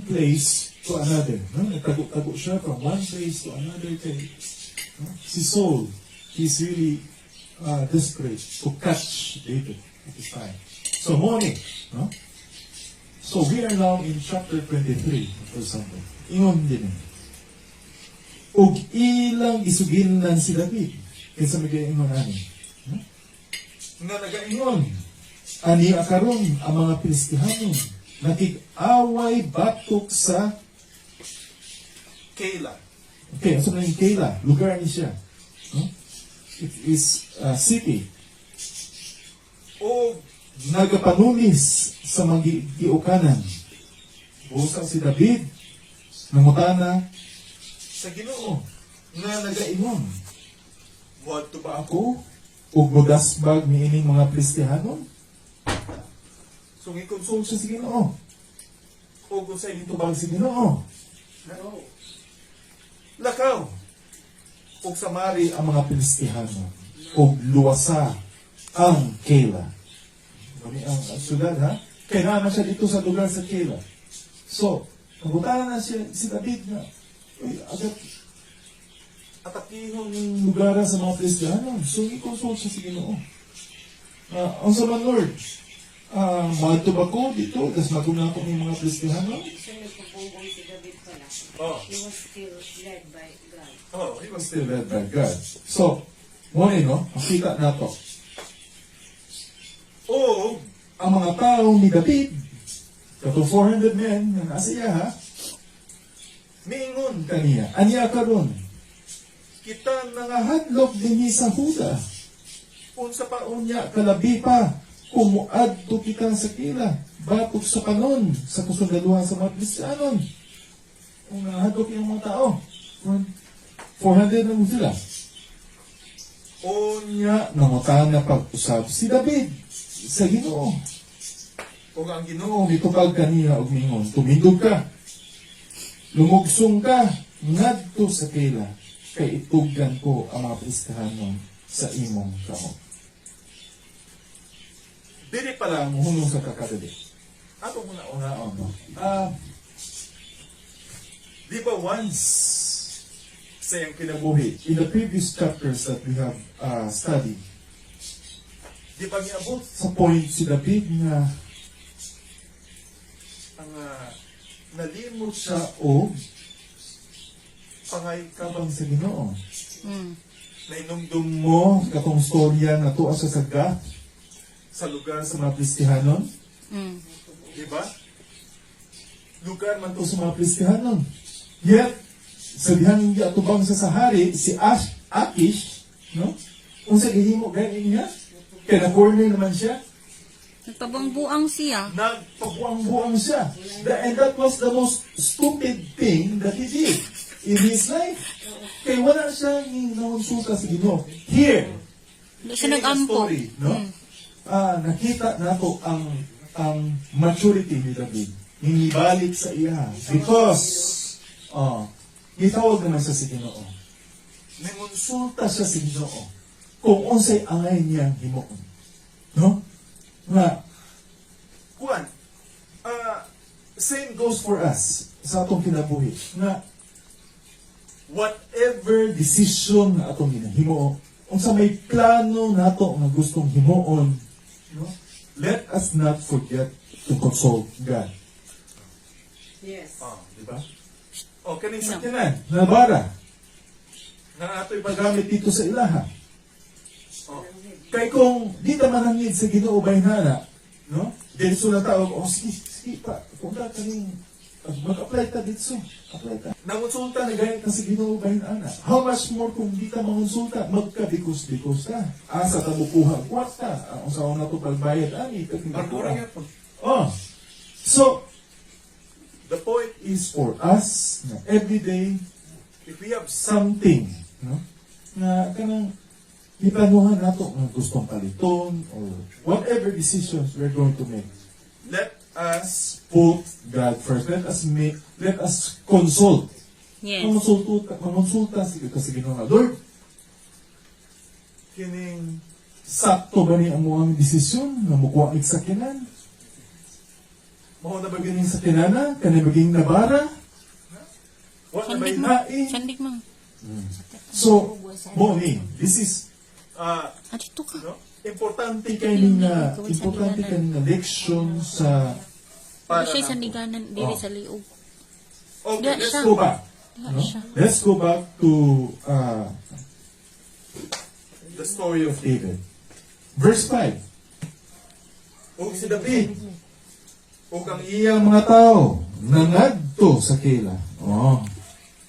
place to another. No? Nagtago-tago siya from one place to another. Si Saul, he's really desperate to catch David at this time. So, morning. No? So, we are now in chapter 23, for example. Ingon din. Ug ilang isugilan si David. Kaysa mag-ingon namin. No? Nga nag-ingon. Ani akaron ang mga Pilistihanon. Nakig-away batok sa Keilah. Okay, asa na yung Keilah? Lugar ni siya. No? It is a city. O nagapanulis sa mga giukanan. Busa si David, nangutana sa Ginoo nga nagaingon. Wadto ba ako? Ug mugasbag niining mga Pilistihanon? So, i-consult siya sa Ginoo. O kung sa'yo nitubag si Ginoo. Lakaw. O samari ang mga Pilistihano. O luwasa ang Keilah. Kami ang syudad, ha? Kaya na siya dito sa lugar sa Keilah. So, nagutaran na siya, si David na, uy, agad, atakihon yung lugar sa mga Pilistihano. So, i-consult siya sa Ginoo. Ang sa man, Lord, mahal ba ko dito? Tapos maguna ko ng mga Pilistihano? So, nagpupungkong si David pala. Oh. He was still led by God. Oh, he was still led by God. So, muna no, makita na to. O, ang mga tao ni David, kato 400 men na nasa iya, ha? Miingon kaniya, aniya karon, kita nangahadlok din sa Huda. Unsa pa unya kalabi pa, kumuadto kita sa Keilah, batok sa kanon, sa kusundaluhan sa mga Kristiyanon. Kung nahadlok yung mga tao, 400 na mo sila. Unya, nangutan na pag-usap si David sa Ginoo. Kung ang Ginoo, mitupag kaniya og mingon, tumindog ka, lumugsong ka, ngadto sa Keilah, kay itugdan ko ang mga Pilistihanon sa imong kamot. Dili pala muhunong sa kakadali. Ato muna unaon. Di ba once sa iyang kinabuhi, in the previous chapters that we have studied, di ba niabot sa point si David na ang nalimot siya o pangay kabang sa Ginoo. Nainumdum mo katong storya na tuwa sa Gath sa lugar sa mga Pilistihanon. Diba? Lugar man to sa mga Pilistihanon. Yet, sabihan niya atubang sa sahari, si Akish, no? Kung sa gihimo ganin niya, kaya na-corner naman siya. Nagpabangbuang siya. Nagpabuang-buang siya. And that was the most stupid thing that he did in his life. Kaya wala siya naunsuka sa Ginoo. Here, Siya nag-ampo. story, no? Nakita nato ang maturity ni David. Hinibalik sa iya. Because, gitawag naman siya si Ginoo. Nangonsulta siya si Ginoo kung unsay angay niyang himuon. No? Nga, kuan, same goes for us sa atong kinabuhi. Nga, whatever decision na atong ginahimo, unsa may plano nato nga gustong himuon, no? Let us not forget to consult God. Yes. Di ba? Kaning sakyanan, nabara, na ato'y paggamit dito sa ilaha. Kay kung di ta manangid sa Ginoo baynana, no? Dili sula tawag, sige pa, kung da kaning mag-apply ta dito, apply ta. Nangonsulta na gayet ka sa Ginoo baynana. How much more kung di ka mangonsulta, magka-bikos-bikos ka. Asa ta bukuha, kwarta. Ang sa una to pagbayad, ani, So, the point is for us na every day, if we have something, no, na kanang iplanuhan nato na gustong paliton or whatever decisions we're going to make, let us put God first. Let us consult. Yes. Mangonsulta kasi Ginoo nga, Lord, kining sakto ba ni ang muang desisyon na mukuha iksakinan? Mao na ba ganing sa kinana? Kani maging nabara? Wa na ba Sandig man. inain? Sandig man. So, mo ni, this is Dito ka. no? Importante kay nga importante kay nga leksyon sa Para siya nato. sandiganan diri Oh. sa liog. Okay, Diya let's siya. go back. Diya No? siya. Let's go back to the story of David. Verse 5. O si David, o kang iyang mga tao, nangadto sa kila. Oh.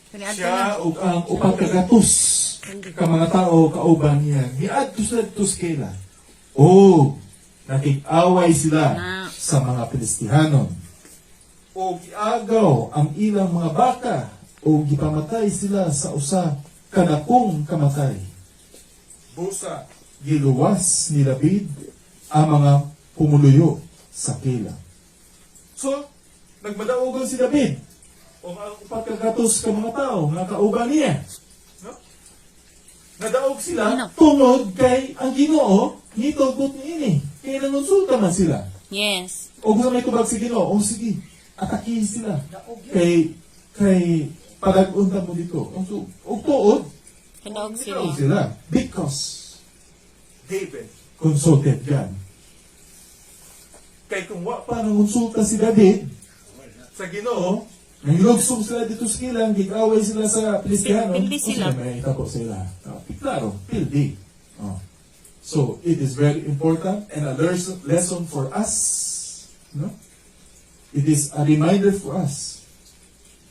Kaniadto na. Siya o ang upang kagatus ka mga tao kauban niya. Giadto sa kila. O nakik-away sila Na. sa mga Pilistihanon. O giagaw ang ilang mga baka o gipamatay sila sa usa kanakong kamatay. Busa giluwas ni David ang mga pumuluyo sa kila. So, nagmadaogon si David o ang upat kagatos ka mga tao nga kauban niya. No? Nadaog sila Ano? tungod kay ang Ginoo nitugot niini. Kaya nangonsulta man sila. Yes. O kung may tubag si Ginoo, o sige, atakihin sila. Kay pag-unta mo dito. O tuod, Kadaog Ginoo sila. sila. Because David consulted God. Kay kung wa pa nangonsulta si David sa Ginoo, nangilugsong sila dito sa kilang, gig-away sila sa Pilistihano. Pildi sila. May itapo sila. Klaro, pildi. Oh. So, it is very important and a lesson for us. No? It is a reminder for us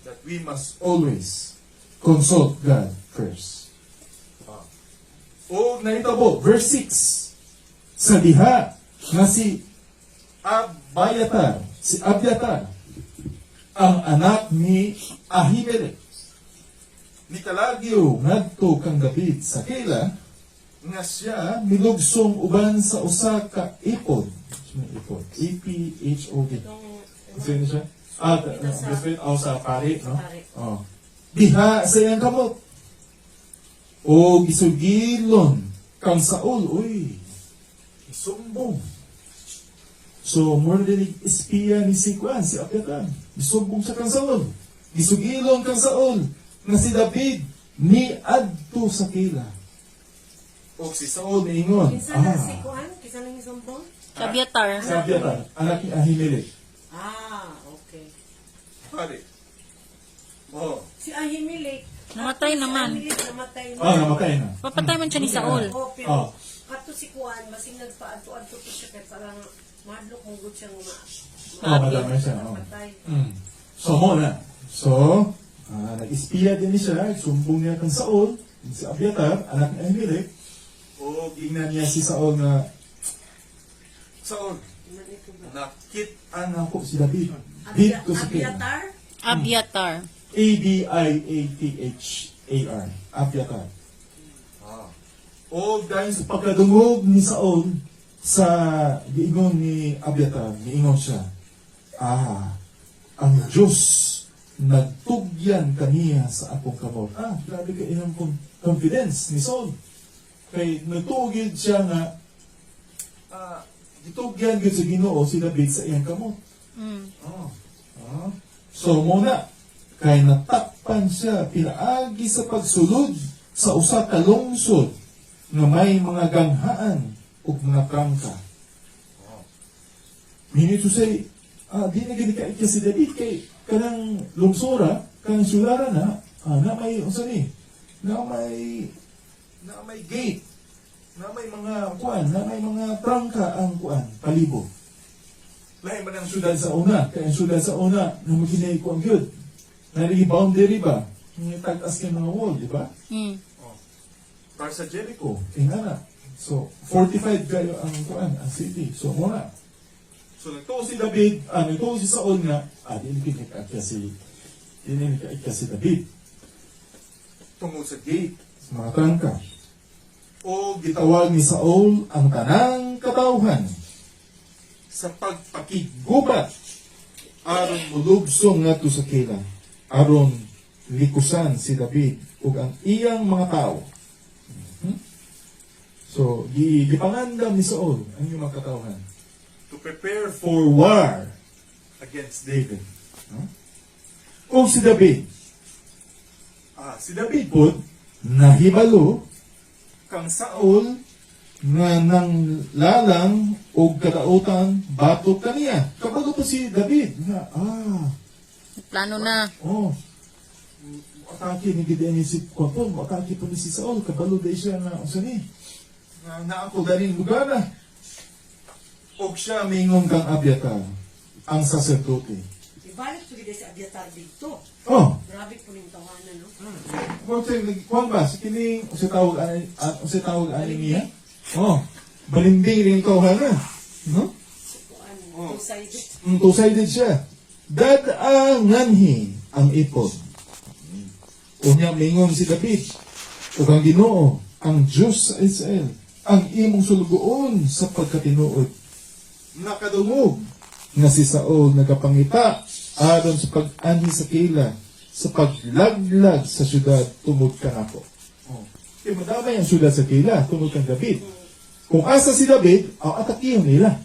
that we must always consult God first. O naitabo, verse 6. Sa diha nga si Abiatar, ang anak ni Ahimelech. Nikalagyo ngadto kang David sa kila nga siya milugsong uban sa usa ka ipod. Ipod. E-P-H-O-D. Sino siya? Sa pari, no? Pari. Oh. Diha sa iyang kamot. O gisugilon kang Saul, uy. Isumbong. So, more than espiya ni si Juan, si Abiatar. Isumbong siya kang Saul. Gisugilon kang Saul nga si David ni adto sa kila. O si Saul niingon. Kinsa na si Kuan? Kinsa nang isumbong? Abiatar. Si Abiatar, anak ni Ahimelech. Okay. Pare. Oh. Si Ahimelech. Namatay naman. Si Ahimelech namatay na. Namatay na. Papatay man siya ni Saul. Oh, Oh. pero kato si Kuan, masing nagpaadto-adto to siya kay parang madlok mong good siyang Madamay siya. Oh. Patay. So, mo na. So, nag-espiya din siya. Sumbong niya kang Saul. Si Abiatar, anak ni Ahimelech. O, gingnan niya si Saul na, Saul, nakit-an ako si David. Dito sa kila. Abiatar? Abiatar. Abiathar. Abiathar. O dahil sa pagkadungog ni Saul sa giingon ni Abiathar, giingon siya, ang Diyos nagtugyan kaniya sa akong kamot. Grabe ka inang confidence ni Saul. Kay nagtugid siya nga, gitugyan gid sa Ginoo si David sa iyang kamot. So muna, kay natakpan siya pinaagi sa pagsulod sa usa ka lungsod nga may mga ganghaan ug mga prangka. Meaning to say, di na gani ka si David kay kanang lungsora, kanang sulara na may unsa ni? Na may gate, na may mga kuan, na may mga prangka ang kuan, palibot. Lain man ang syudad sa una, kaya ang syudad sa una, na maginay ko ang gyud. Naligi boundary ba? Yung tag-as ka mga wall, di ba? Para sa Jericho, ingana. So, 45 kayo ang kuan, ang city. So, muna. So, nagtuo si David, nagtuo si Saul nga, dininikikakya si David. Tungod sa gate, sa mga tangka. O gitawag ni Saul ang tanang katawhan sa pagpakigubat aron mulubsong ngadto sa kila aron likusan si David ug ang iyang mga tao. So, gipangandam ni Saul ang iyang mga katawhan to prepare for war against David. No? O si David. Si David po, nahibalo kang Saul nga nang lalang o kadautan batok kaniya. Kapag po si David, na, Plano na. atake ni Gideon ni si Kwapon, atake po ni si Saul, kabalo day siya na, ni, na ako galing lugar na. O siya mingon kang Abiatar, ang saserdote. Ibalik po gid si Abiatar dito. Grabe po ning tawanan, no? Kung ba, si kini, si tawag ani niya? Balimbing rin ikaw na. No? Kuan, two-sided. Two-sided siya. Dadanganhi ang ipon. Unya mingon si David, o kang Ginoo, ang Diyos sa Israel, ang imong sulugoon sa pagkatinuod. Nakadungog nga si Saul nagapangita aron sa pag-anhi sa kila, sa paglaglag sa syudad tungod ka nako. Kaya madamay ang syudad sa kila tungod kang David. Kung asa si David, atakihon nila.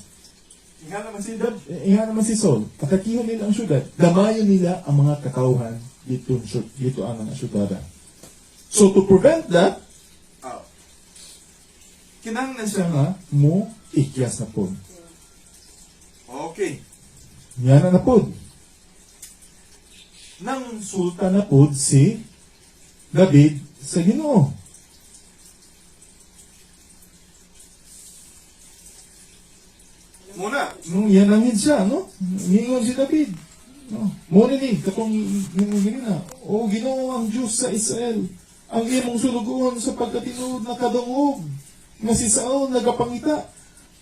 Iha naman si Saul, atakihon nila ang syudad. Damayon nila ang mga katauhan dito ang mga syudada. So to prevent that, kinahanglan siya nga mo ikyas na po. Okay. Yan na po. Nang sultan na po si David sa Ginoo. Muna, nung yanangin siya, no? Ngingon si David. No? Muna ni, katong ngingon na, o Ginoo ang Diyos sa Israel, ang imong sulugoon sa pagkatinuod na kadungog, nga si Saul nagapangita,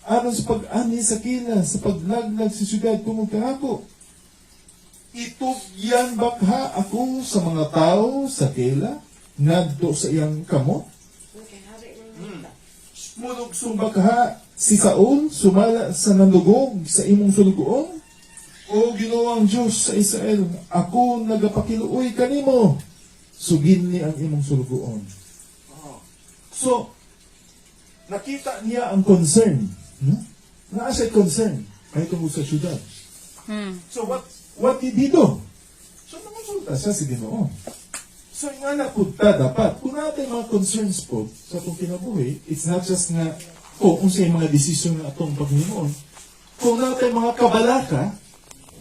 aron sa pag-ani sa kila, sa paglaglag sa syudad tungod kahako. Itugyan bakha ako sa mga tao sa kila, ngadto sa iyang kamot. Okay, hari ng mata. Mulugsong bakha si Saul sumala sa nalugog sa imong sulugoon. O Ginoong Diyos sa Israel, ako nagapakiluoy kanimo. Sugin ni ang imong sulugoon. So, nakita niya ang concern. No? Naa siya concern kahit tungkol sa syudad. So, what did he do? So, nangonsulta siya si Ginoo. So, nga na po dapat, kung natin mga concerns po sa itong kinabuhi, it's not just nga kung sa mga desisyon na itong Panginoon, kung natin mga kabalaka,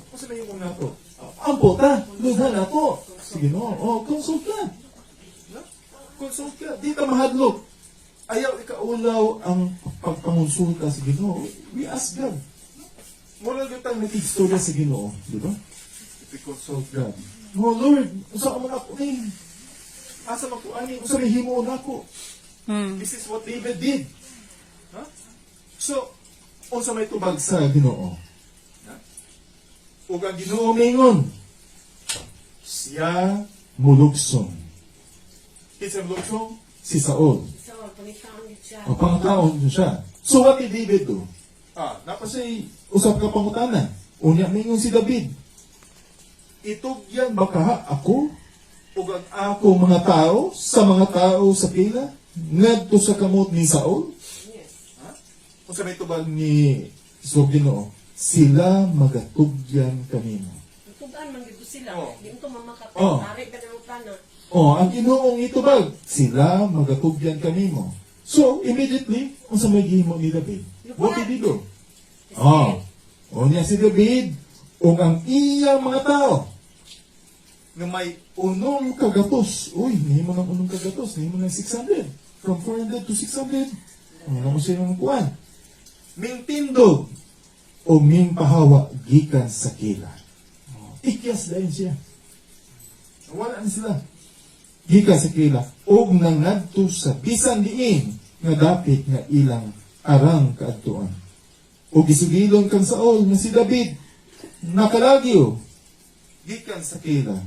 kung sa yung mga po, ang puta, lughan na po. Sige no, consult ka. Consult ka. Di ka mahadlok. Ayaw ikaulaw ang pagpangonsulta sa Ginoo. We ask God. Mula gatang nag-istorya sa Ginoo. Di ba? We consult God. Oh Lord, usa ka man ako ni. Asa man ko ani, usa may himo na ako. This is what David did. Huh? So, unsa may tubag sa Ginoo? Ug ang Ginoo mingon, siya mulugsong. Kinsa mulugsong? Si Saul. So, pangitaon gid siya. O pangtaon siya. So what did David do? Napasay usap ka pangutana. Unya mingon si David. Itugyan baka ako ug ang ako mga tao sa pila ngadto sa kamot ni Saul? Yes. Kung sa may tubag ni Ginoo, sila magatugyan kanimo. Tugan man gid sila. Di mo mamakapit. Oh. Hari ka ng plano. Ang Ginoong itubag, sila magatugyan kanimo. So, immediately, kung sa may gihimo ni David, what did he do? Niya si David, o ang iyang mga tao, na may unong kagatos. Uy, nihimo ng unong kagatos, nihimo ng 600. From 400 to 600. Ano mo siya ng kuwan? Ming tindog, o ming pahawa, gikan sa kila. Ikyas dahil siya. Wala na sila. Gikan sa kila, og nangadto sa bisan diin nga dapit nga ilang arang kaadtuan. Og gisugilon kang Saul nga si David nakalagyo gikan sa kila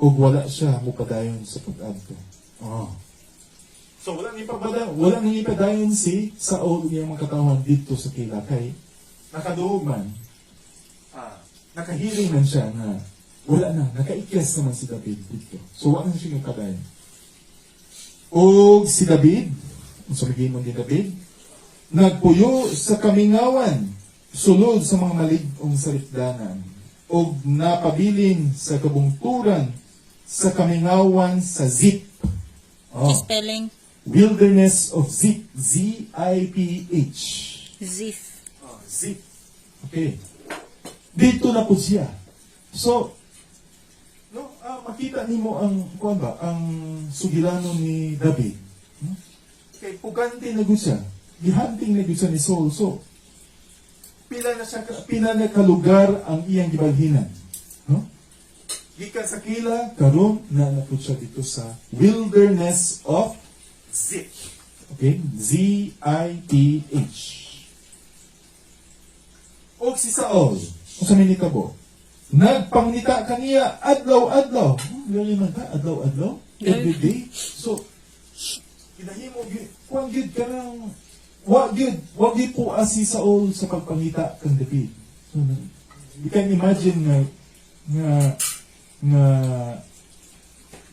og wala siya mupadayon sa pag-adto. So wala ni padayon si Saul nga mga katawhan dito sa kila kay nakaduog man. Nakahiling man siya na wala na, nakaikyas naman si David dito. So, wala na siya yung kadayon. O si David, ang sabihin mo ni David, nagpuyo sa kamingawan, sulod sa mga maligong salikdanan. og napabilin sa kabungturan sa kamingawan sa Zip. Oh, Spelling. Wilderness of Zip. Z-I-P-H. Zif. Zip. Okay. Dito na po siya. So, no, makita nimo ang kuan ba, ang sugilano ni David. Kay pugante na gud siya. Gihanting na gud siya ni Saul. So, pila na kalugar ang iyang gibalhinan. No? Gikan sa kila, karon na napud siya dito sa Wilderness of Ziph. Okay? Z-I-P-H. O si Saul, kung sa minikabo, nagpangnita kaniya adlaw-adlaw. Ganyan man ka, adlaw-adlaw? Every day? So, kinahimo, kuang yun ka ng, wag yun po si Saul sa pagpangita kang David. So, you can imagine nga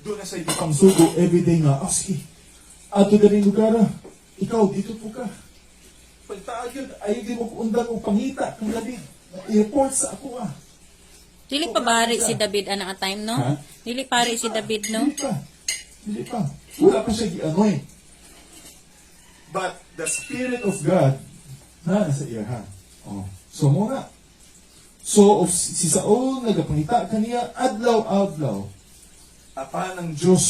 doon na sa ipang sugo everyday nga, sige, ato na rin lugar, ikaw, dito po ka. Pagtaag yun, ayaw din mo undan o pangita kang David. I-report sa ako Dili pa bari si David anang time, no? Ha? Dili pare si David, no? Hindi pa. Wala pa siya gi-anoint. But the Spirit of God na nasa iya, ha? Oh. So muna. So, si Saul nagapangita kaniya adlaw-adlaw. Apa ng Diyos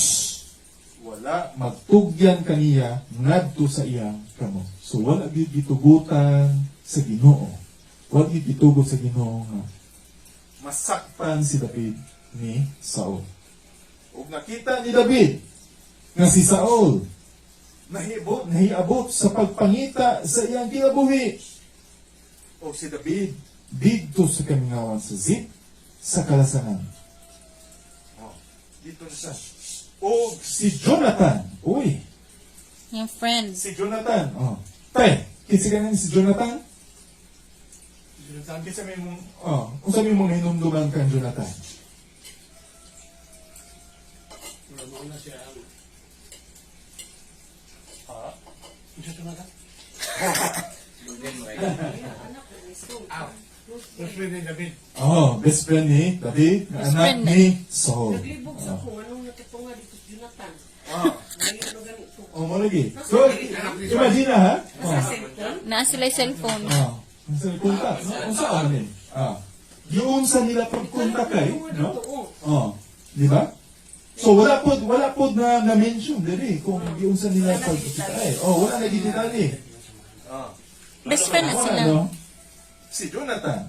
wala magtugyan kaniya ngadto sa iyang kamo. So wala gyud gitugutan sa Ginoo. Wala gyud gitugot sa Ginoo nga masakpan si David ni Saul. Ug nakita ni David nga si Saul nahiabot sa pagpangita sa iyang kinabuhi. O si David dito sa kamingawan sa Zip sa kalasangan. Oh, dito na siya. O si Jonathan. Uy, Yung friend. si Jonathan. Oh. Kinsa ka si Jonathan? Kinsa may mong, kung sabi mong hinumduman kang Jonathan. Best friend ni David, Best anak friend ni Saul. Naglibog sa kung anong natutunga dito sa Jonathan. Ngayon ano ganito. Mo lagi. So, imagine ha? Nasa cellphone. Naa sila'y cellphone. Sa kontak, no? Unsa ano ni? Yung sa nila pagkontak kay, no? Di ba? So wala pod na mention diri kung yung sa nila pagkita wala na detalye. Best friend na sila. Si Jonathan,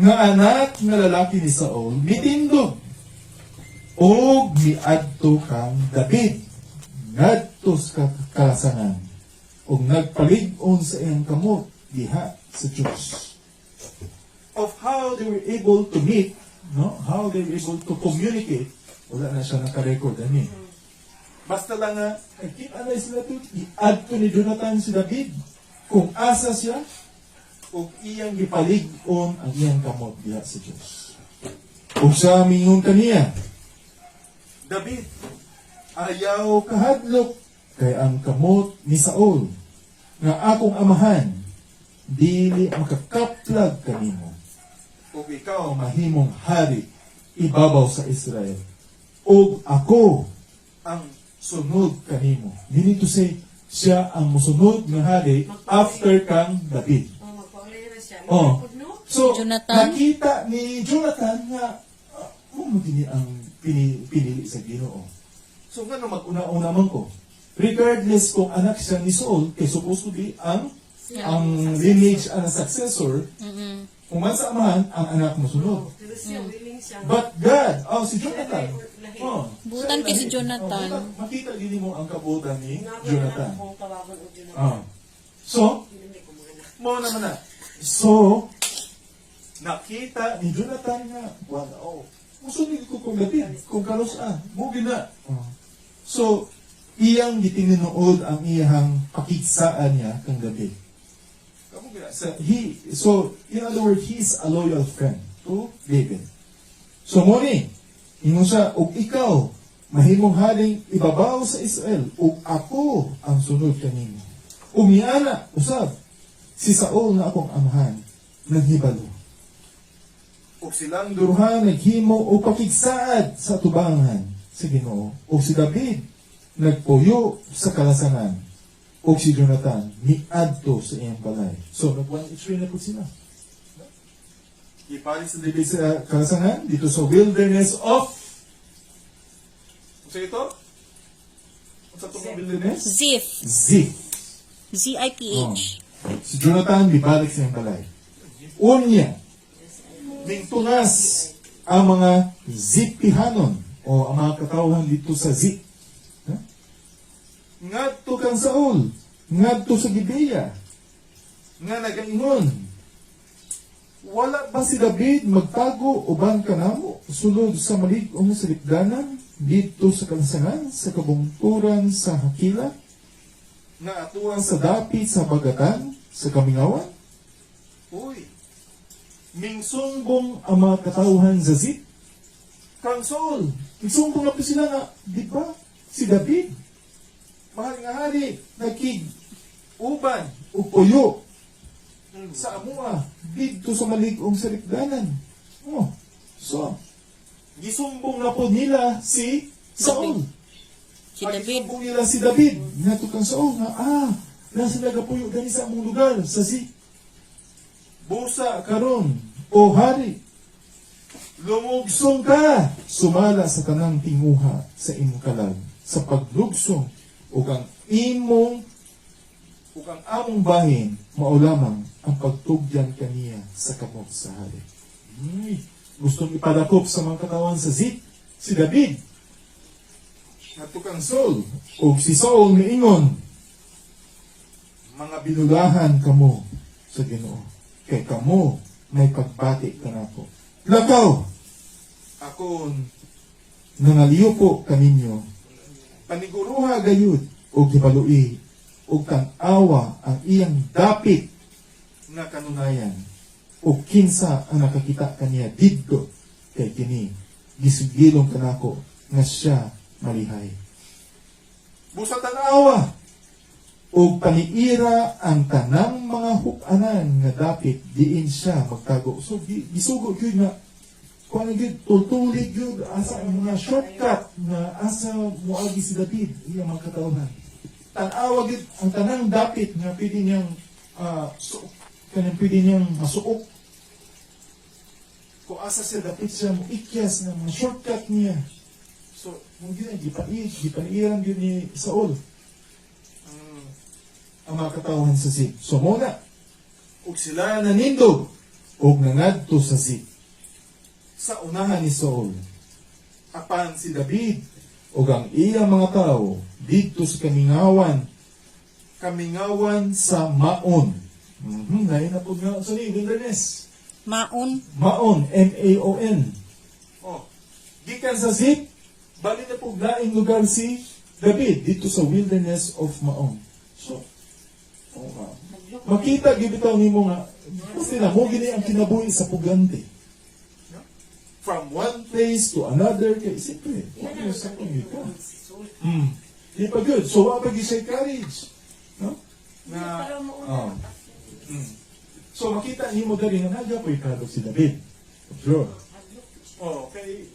nga anak nga lalaki ni Saul, mitindog. O miadto kang David, ngadto sa kalasangan, o nagpalig-on sa iyang kamot, diha sa Diyos. Of how they were able to meet, no? How they were able to communicate, wala na siya naka-record, ani. Basta lang nga, nakita na sila ito, i-add to ni Jonathan si David, kung asa siya, o iyang gipalig-on ang iyang kamot diha sa Diyos. Kung siya mingon kaniya, David, ayaw kahadlok kay ang kamot ni Saul, nga akong amahan, dili makakaplag kanimo. O ikaw mahimong hari, ibabaw sa Israel. O ako ang sunod kanimo. Meaning to say, siya ang musunod nga hari after kang David. Magpaulira siya. Oh. So, Jonathan? nakita ni Jonathan nga, kung hindi ang pinili sa Ginoo. So, nga mag-una-una man ko. Regardless kung anak siya ni Saul, kay supposed to be ang lineage and successor, kung man sa amahan, ang anak mo sunod. Pero siya, willing siya. But God, si Jonathan. Butan kay si Jonathan. Makita din mo ang kabutan ni Nga ba Jonathan. na kung tawagan o Jonathan? So, Hindi ko mga anak. mo naman na. So, nakita ni Jonathan nga, wow, musunod ko kung David, kung kalusan, mo gina. So, iyang gitininuod ang iyang pakiksaan niya kang David. So, in other words, he is a loyal friend to David. So, muni, ingon siya, ug ikaw, mahimong haling ibabaw sa Israel, ug ako ang sunod kanimo. Umiana, usab, si Saul na akong amahan, ng hibalo. O silang duruha naghimo o pakigsaad sa tubangan sa Ginoo. O si David nagpuyo sa kalasangan. O si Jonathan miadto sa iyang balay. So nag-one each na po sila. Ipali sa David sa kalasangan dito sa wilderness of ano ito? Ano sa wilderness? Ziph. Ziph. Z-I-P-H. Si Jonathan bibalik sa iyang balay. Unya, ning-tunas ang mga Zipihanon o ang mga katawhan dito sa Zip. Ha? Ngadto kang Saul, ngadto sa Gibeya, nga nagaingon, wala ba si David magtago uban kanamo sulod sa malig-ong sa lipdanan dito sa kansangan sa kabungturan sa Hakila nga atuan sa dapit sa bagatan sa kamingawan? Uy, mingsumbong ang mga katauhan sa Zip. Kang Saul, mingsumbong na po sila nga, di ba? Si David, mahal nga hari, nagkig uban o puyo sa amua dito sa malig-ong sa lipdanan. Oh, so, gisumbong na po nila si Saul. Si David. Gisumbong nila si David. Nga kang Saul nga, nasa nagapuyo gani sa among lugar, sa Zip. Busa karon o hari, lumugsong ka, sumala sa tanang tinguha sa imong kalag, sa paglugsong o kang among bahin, maulamang ang pagtugyan kaniya sa kamot sa hari. Gustong ipadakop sa mga katawan sa Zip, si David. At kang Saul, o si Saul miingon, mga binulahan kamo sa Ginoo. Kay kamo may pagbati ka na po. Lakaw! Akon nangaliyo po kaninyo. Paniguruha gayud o gibalui o kang awa ang iyang dapit na kanunayan o kinsa ang nakakita kaniya didto kay kini gisugilong kanako nga siya malihay. Busa tanawa o paniira ang tanang mga hukanan nga dapit diin siya magtago. So, gisugo yun nga, kung ano yun, tutulig yun, asa ang mga shortcut na asa muagi si David, iyang mga katauhan. Tanawa yun, ang tanang dapit nga pwede niyang, pwede niyang masuok. Kung asa si David siya mo ikyas ng mga shortcut niya. So, kung yun, gipaniiran yun ni Saul. Ang mga katawhan sa Zip. So muna, ug sila nanindog, ug nangadto sa Zip. Sa unahan ni Saul, apan si David, ug ang iyang mga tao, dito sa kamingawan sa Maon. Lain na po nga sa wilderness. Maon. Maon, M-A-O-N. Oh, gikan sa Zip, bali na po laing lugar si David, dito sa wilderness of Maon. So, makita gibitaw nimo nga kasi na mo gini ang kinabuhi sa pugante. From one place to another kay siyempre ano sa pangita. Di pa good. So wa pa gisay courage. No? Na So makita nimo dali nga nagapoy kadto si David. Sure. Oh, kay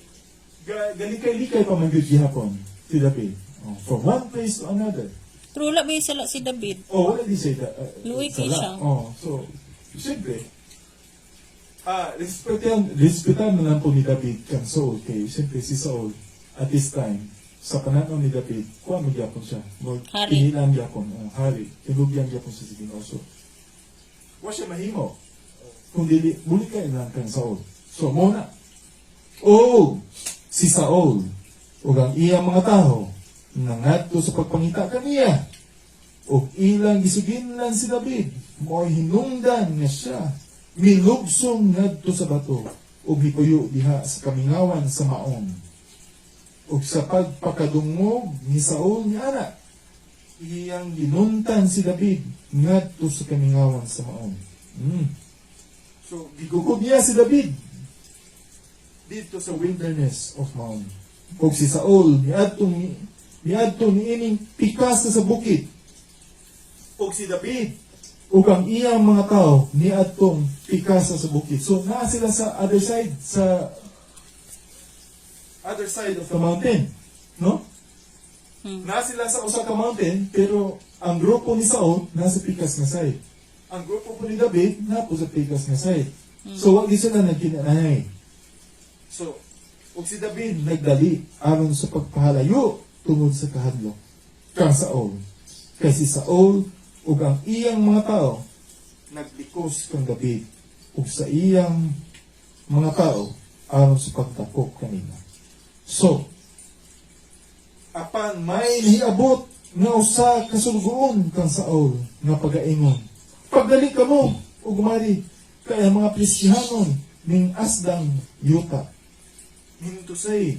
galikay-likay pa man gyud gihapon si David. From one place to another. Pero wala ba yung sala si David? Wala di siya. Luwi kay siya. So, siyempre, respetan na lang po ni David kang Saul. Kay, siyempre, si Saul, at this time, sa pananaw ni David, kuha mo gyapon siya. Hari. Pinilang gyapon, hari. Tinugyan gyapon siya sa Ginoo. So, wa siya mahimo. Kung dili, muli kayo lang kang Saul. So, muna, si Saul, o ang iyang mga tao, nangadto sa pagpangita kaniya o ilang gisuginlan si David mo hinungdan nga siya milugsong ngadto sa bato o gipuyo diha sa kamingawan sa Maon o sa pagpakadungog ni Saul ni anak iyang ginuntan si David ngadto sa kamingawan sa Maon. So gigugod niya si David dito sa wilderness of Maon o si Saul niadto ni ining pikas sa bukid. O si David, ug ang iyang mga tao niadtong pikasa sa bukid. So naa sila sa other side of the mountain, no? Na sila sa usa ka mountain, pero ang grupo ni Saul nasa pikas nga side. Ang grupo po ni David na po sa pikas nga side. So wag di sila nagkinanay. So ug si David nagdali aron sa pagpahalayo tungod sa kahadlok kang Saul. Kay si Saul ug ang iyang mga tao naglikos kang David ug sa iyang mga tao aron sa pagdakop kanila. So, apan may niabot nga usa ka sulgoon kang Saul nga pagaingon. Pagdali ka mo ug mari kay ang mga Kristiyanon ning asdang yuta. Meaning to say,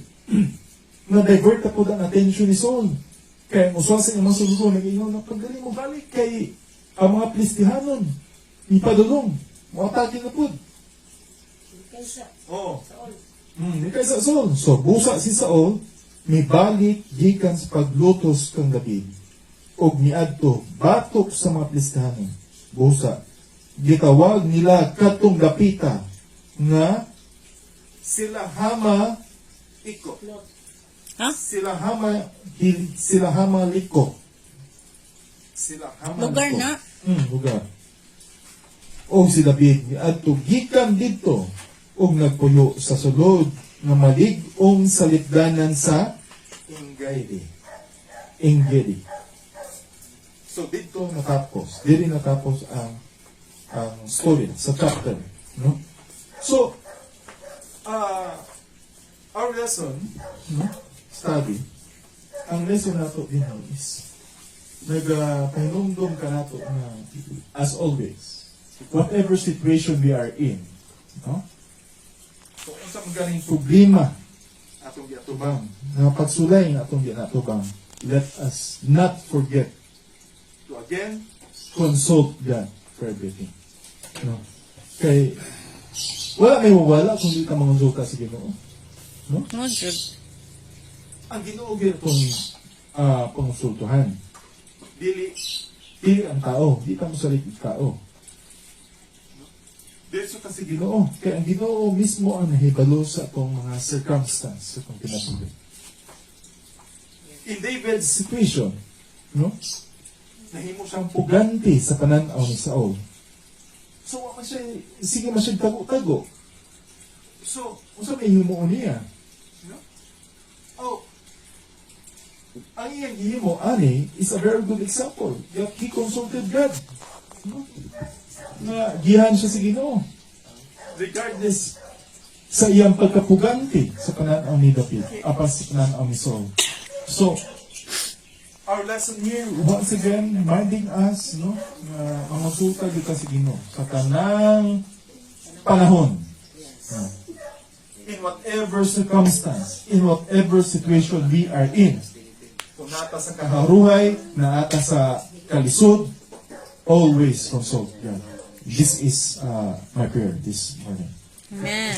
na-divert po ang attention ni Saul. Kaya ang uswa sa iyang mga sulgoon nag-ingon na pagdali mo balik kay ang mga Kristiyanon ipadulong mo atake na pud. Kaysa, Oo. Saul. Di kay sa Saul. So, busa si Saul, mibalik gikan sa paglutos kang David. Og miadto batok sa mga Kristiyanon. Busa. Gitawag nila katong dapita nga sila hama iko. Lot. Ha? Sila hama liko. Sila hama Lugar liko. na. Lugar. O si David miadto gikan didto og nagpuyo sa sulod nga malig-ong salipdanan sa Engedi. So dito natapos. Diri natapos ang story sa chapter, no? So our lesson, no? Study. Ang lesson nato din is nagpahinumdum ka nato na as always, whatever situation we are in, no? So, unsa man ganing problema atong giatubang, nga pagsulay nga atong giatubang, let us not forget to again consult God for everything. No? Kay wala may mawala kung di ka mangonsulta sa Ginoo. No? Mo jud. Ang Ginoo gyud itong pangonsultuhan. Dili ang tao, di ka mo salita tao. Diretso kasi Ginoo. Kaya ang Ginoo mismo ang nahibalo sa itong mga circumstance sa itong kinabuhi. In David's situation, no? Nahimo siyang puganti sa pananaw ni Saul. So, sige man siya tago-tago. So, unsa may himuon niya? No? Oh, ang iyang gihimo, ani, is a very good example. He consulted God. No? Na gihan siya sa Ginoo. Regardless sa iyang pagkapuganti sa pananaw ni David, apan sa pananaw ni Saul. So, our lesson here, once again, reminding us, no, na mangonsulta dito sa Ginoo sa tanang panahon. No. In whatever circumstance, in whatever situation we are in. Kung nata sa kaharuhay, nata sa kalisod, always consult God. This is my prayer this morning. Amen.